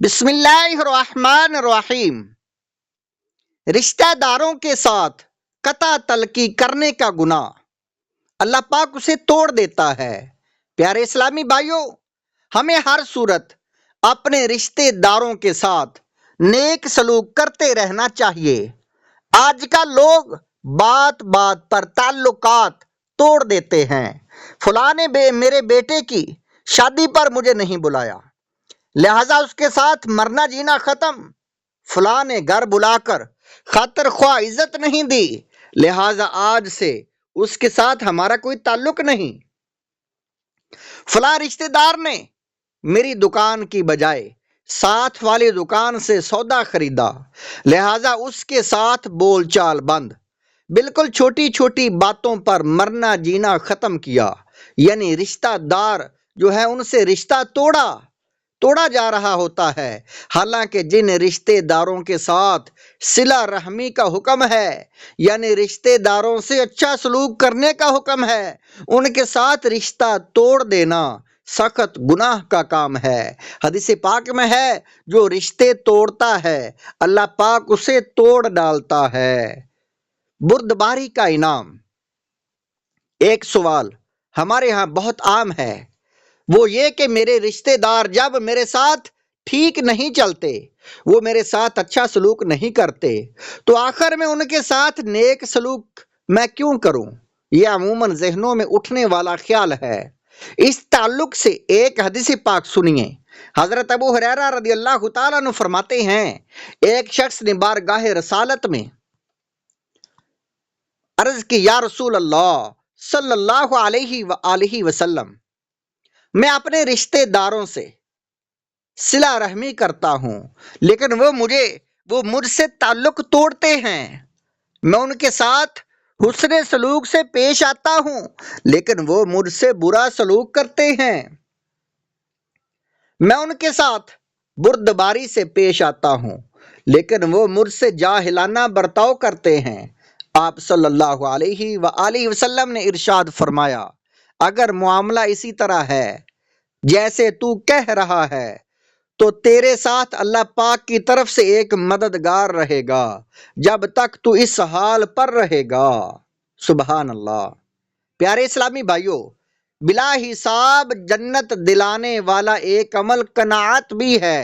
بسم اللہ الرحمن الرحیم۔ رشتہ داروں کے ساتھ قطع تلقی کرنے کا گناہ اللہ پاک اسے توڑ دیتا ہے۔ پیارے اسلامی بھائیوں، ہمیں ہر صورت اپنے رشتہ داروں کے ساتھ نیک سلوک کرتے رہنا چاہیے۔ آج کل لوگ بات بات پر تعلقات توڑ دیتے ہیں۔ فلاں نے میرے بیٹے کی شادی پر مجھے نہیں بلایا، لہذا اس کے ساتھ مرنا جینا ختم۔ فلاں نے گھر بلا کر خاطر خواہ عزت نہیں دی، لہذا آج سے اس کے ساتھ ہمارا کوئی تعلق نہیں۔ فلاں رشتہ دار نے میری دکان کی بجائے ساتھ والی دکان سے سودا خریدا، لہذا اس کے ساتھ بول چال بند۔ بالکل چھوٹی چھوٹی باتوں پر مرنا جینا ختم کیا، یعنی رشتہ دار جو ہے ان سے رشتہ توڑا جا رہا ہوتا ہے۔ حالانکہ جن رشتہ داروں کے ساتھ صلہ رحمی کا حکم ہے، یعنی رشتہ داروں سے اچھا سلوک کرنے کا حکم ہے، ان کے ساتھ رشتہ توڑ دینا سخت گناہ کا کام ہے۔ حدیث پاک میں ہے، جو رشتے توڑتا ہے اللہ پاک اسے توڑ ڈالتا ہے۔ بردباری کا انعام۔ ایک سوال ہمارے ہاں بہت عام ہے، وہ یہ کہ میرے رشتہ دار جب میرے ساتھ ٹھیک نہیں چلتے، وہ میرے ساتھ اچھا سلوک نہیں کرتے، تو آخر میں ان کے ساتھ نیک سلوک میں کیوں کروں؟ یہ عموماً ذہنوں میں اٹھنے والا خیال ہے۔ اس تعلق سے ایک حدیث پاک سنیے۔ حضرت ابو ہریرہ رضی اللہ تعالیٰ عنہ فرماتے ہیں، ایک شخص نے بارگاہ رسالت میں عرض کی، یا رسول اللہ صلی اللہ علیہ وآلہ وسلم، میں اپنے رشتہ داروں سے صلہ رحمی کرتا ہوں، لیکن وہ مجھ سے تعلق توڑتے ہیں۔ میں ان کے ساتھ حسن سلوک سے پیش آتا ہوں، لیکن وہ مجھ سے برا سلوک کرتے ہیں۔ میں ان کے ساتھ بردباری سے پیش آتا ہوں، لیکن وہ مجھ سے جاہلانہ برتاؤ کرتے ہیں۔ آپ صلی اللہ علیہ وآلہ وسلم نے ارشاد فرمایا، اگر معاملہ اسی طرح ہے جیسے تو کہہ رہا ہے، تو تیرے ساتھ اللہ پاک کی طرف سے ایک مددگار رہے گا جب تک تو اس حال پر رہے گا۔ سبحان اللہ۔ پیارے اسلامی بھائیوں، بلا حساب جنت دلانے والا ایک عمل قناعت بھی ہے۔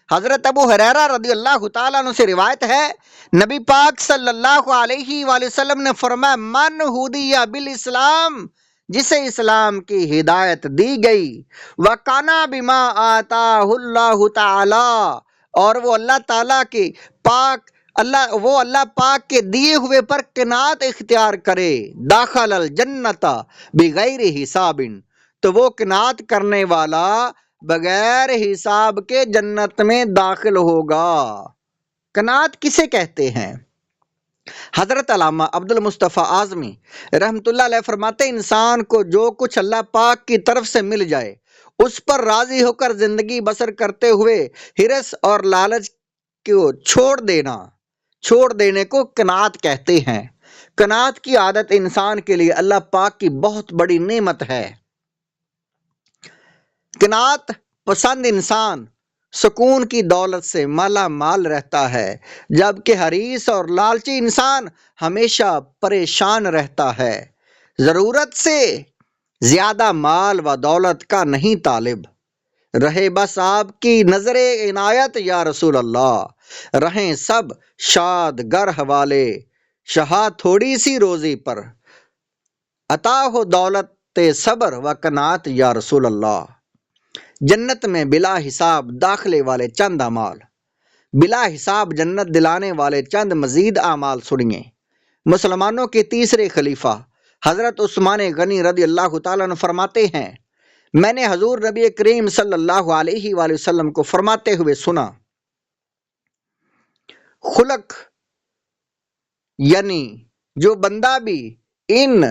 حضرت ابو ہریرہ رضی اللہ تعالیٰ عنہ سے روایت ہے، نبی پاک صلی اللہ علیہ وآلہ وسلم نے فرمایا، من ہدی بالاسلام، جسے اسلام کی ہدایت دی گئی، وَقَنَا بِمَا آتَاهُ اللَّهُ تعالی، اور وہ اللہ پاک کے دیے ہوئے پر قناعت اختیار کرے، داخل الجنت بغیر حساب، تو وہ قناعت کرنے والا بغیر حساب کے جنت میں داخل ہوگا۔ قناعت کسے کہتے ہیں؟ حضرت علامہ عبد المصطفیٰ اعظمی رحمۃ اللہ علیہ فرماتے، انسان کو جو کچھ اللہ پاک کی طرف سے مل جائے اس پر راضی ہو کر زندگی بسر کرتے ہوئے ہرس اور لالچ کو چھوڑ دینے کو قناعت کہتے ہیں۔ قناعت کی عادت انسان کے لیے اللہ پاک کی بہت بڑی نعمت ہے۔ قناعت پسند انسان سکون کی دولت سے مالا مال رہتا ہے، جبکہ حریص اور لالچی انسان ہمیشہ پریشان رہتا ہے۔ ضرورت سے زیادہ مال و دولت کا نہیں طالب، رہے بس آپ کی نظر عنایت یا رسول اللہ، رہیں سب شاد گر حوالے شہا تھوڑی سی روزی پر، عطا ہو دولت صبر و قناعت یا رسول اللہ۔ جنت میں بلا حساب داخلے والے چند اعمال۔ بلا حساب جنت دلانے والے چند مزید اعمال سنیے۔ مسلمانوں کے تیسرے خلیفہ حضرت عثمان غنی رضی اللہ تعالیٰ عنہ فرماتے ہیں، میں نے حضور نبی کریم صلی اللہ علیہ وآلہ وسلم کو فرماتے ہوئے سنا، خلق، یعنی جو بندہ بھی ان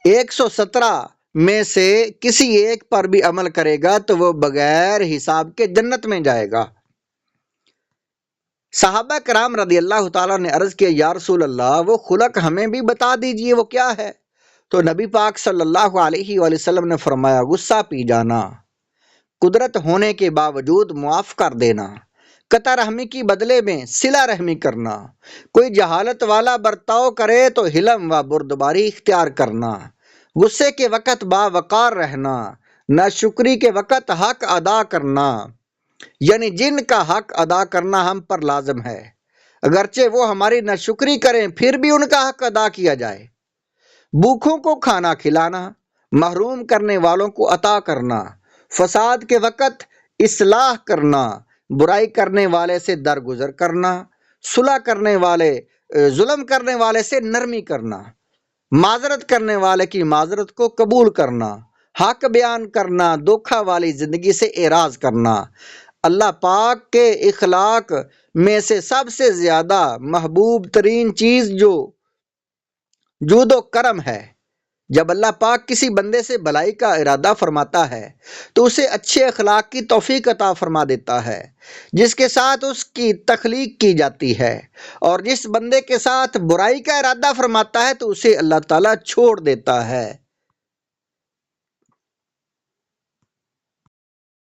117 میں سے کسی ایک پر بھی عمل کرے گا تو وہ بغیر حساب کے جنت میں جائے گا۔ صحابہ کرام رضی اللہ تعالیٰ نے عرض کیا، یا رسول اللہ، وہ خلق ہمیں بھی بتا دیجئے، وہ کیا ہے؟ تو نبی پاک صلی اللہ علیہ وآلہ وسلم نے فرمایا، غصہ پی جانا، قدرت ہونے کے باوجود معاف کر دینا، قطع رحمی کی بدلے میں صلہ رحمی کرنا، کوئی جہالت والا برتاؤ کرے تو حلم و بردباری اختیار کرنا، غصے کے وقت باوقار رہنا، ناشکری کے وقت حق ادا کرنا، یعنی جن کا حق ادا کرنا ہم پر لازم ہے، اگرچہ وہ ہماری ناشکری کریں پھر بھی ان کا حق ادا کیا جائے، بھوکھوں کو کھانا کھلانا، محروم کرنے والوں کو عطا کرنا، فساد کے وقت اصلاح کرنا، برائی کرنے والے سے درگزر کرنا، صلح کرنے والے ظلم کرنے والے سے نرمی کرنا، معذرت کرنے والے کی معذرت کو قبول کرنا، حق بیان کرنا، دھوکہ والی زندگی سے اعراض کرنا۔ اللہ پاک کے اخلاق میں سے سب سے زیادہ محبوب ترین چیز جو جود و کرم ہے۔ جب اللہ پاک کسی بندے سے بھلائی کا ارادہ فرماتا ہے تو اسے اچھے اخلاق کی توفیق عطا فرما دیتا ہے جس کے ساتھ اس کی تخلیق کی جاتی ہے، اور جس بندے کے ساتھ برائی کا ارادہ فرماتا ہے تو اسے اللہ تعالیٰ چھوڑ دیتا ہے۔